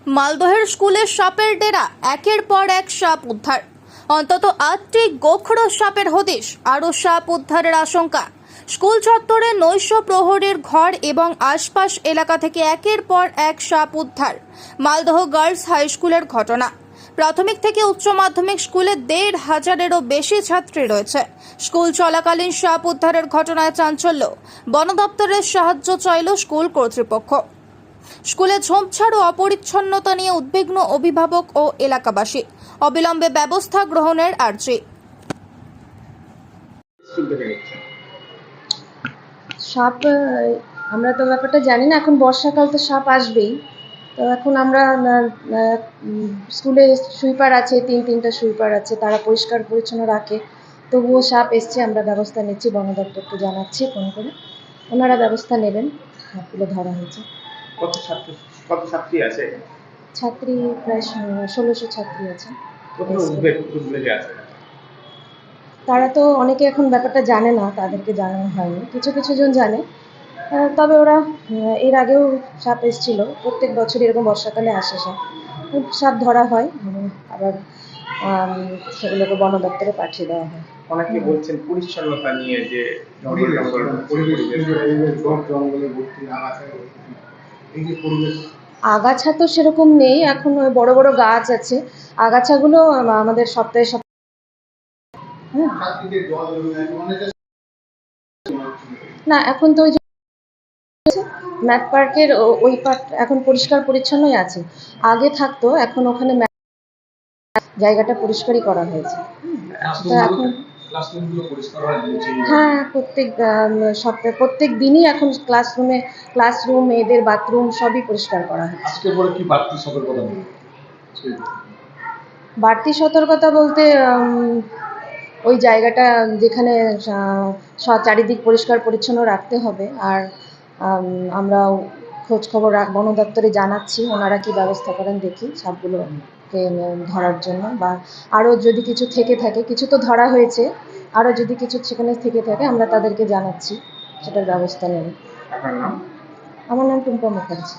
মালদহের স্কুলে সাপের ডেরা, একের পর এক সাপ উদ্ধার। অন্তত 8টি গোখরো সাপের হদিশ, আরও সাপ উদ্ধারের আশঙ্কা। স্কুল চত্বরে নৈশ প্রহরীর ঘর এবং আশপাশ এলাকা থেকে একের পর এক সাপ উদ্ধার। মালদহ গার্লস হাই স্কুলের ঘটনা। প্রাথমিক থেকে উচ্চ মাধ্যমিক স্কুলে 1,500-এরও বেশি ছাত্রী রয়েছে। স্কুল চলাকালীন সাপ উদ্ধারের ঘটনায় চাঞ্চল্য। বন দপ্তরের সাহায্য চাইল স্কুল কর্তৃপক্ষ। স্কুলে ঝোপঝাড় ও অপরিচ্ছন্নতা নিয়ে উদ্বিগ্ন অভিভাবক ও এলাকাবাসী। অবিলম্বে ব্যবস্থা গ্রহণের আর্জি। সাপ আমরা তো ব্যাপারটা জানি না, এখন বর্ষাকাল তো সাপ আসবেই। তো এখন আমরা স্কুলে সুইপার আছে, তিনটা সুইপার আছে, তারা পরিষ্কার পরিচ্ছন্ন রাখে, তবুও সাপ এসছে। আমরা ব্যবস্থা নিচ্ছি, বন দপ্তরকে জানাচ্ছি ফোন করে, ওনারা ব্যবস্থা নেবেন। সাপগুলো ধরা হয়েছে। কত ছাত্রী আছে? ছাত্রী প্রায় 1600 ছাত্রী আছে। তারা তো অনেকে এখন ব্যাপারটা জানে না, তাদেরকে জানানো হয়নি, কিছু জন জানে। তবে ওরা এর আগেও সাপ এসেছিল, প্রত্যেক বছর এরকম বর্ষাকালে আসে সাপ ধরা হয়, আবার সেগুলোকে বন দপ্তরে পাঠিয়ে দেওয়া হয়। অনেকে বলছেন পরিচ্ছন্নতা নিয়ে যে আগাছা তো সেরকম নেই, এখন ওই বড় বড় গাছ আছে, আগাছাগুলো আমাদের সপ্তাহে না, এখন তো ওই ম্যাথ পার্কের ওই পার্ট এখন পরিষ্কার পরিচ্ছন্নই আছে। আগে থাকতো, এখন ওখানে জায়গাটা পরিষ্কারই করা হয়েছে। তো এখন হ্যাঁ, প্রত্যেক সপ্তাহে প্রত্যেক দিনই এখন ক্লাসরুম, মেয়েদের বাথরুম সবই পরিষ্কার করা হয়। আজকে পরে কি বাড়তি সতর্কতা নেই? বাড়তি সতর্কতা বলতে ওই জায়গাটা যেখানে চারিদিক পরিষ্কার পরিচ্ছন্ন রাখতে হবে। আর আমরা খোঁজ খবর বন দপ্তরে জানাচ্ছি, ওনারা কি ব্যবস্থা করেন দেখি সাপগুলোকে ধরার জন্য। বা আরও যদি কিছু থেকে থাকে, কিছু তো ধরা হয়েছে, আরও যদি কিছু সেখানে থেকে থাকে আমরা তাদেরকে জানাচ্ছি, সেটার ব্যবস্থা নেব। আপনার নাম? আমার নাম টুম্পা মুখার্জি।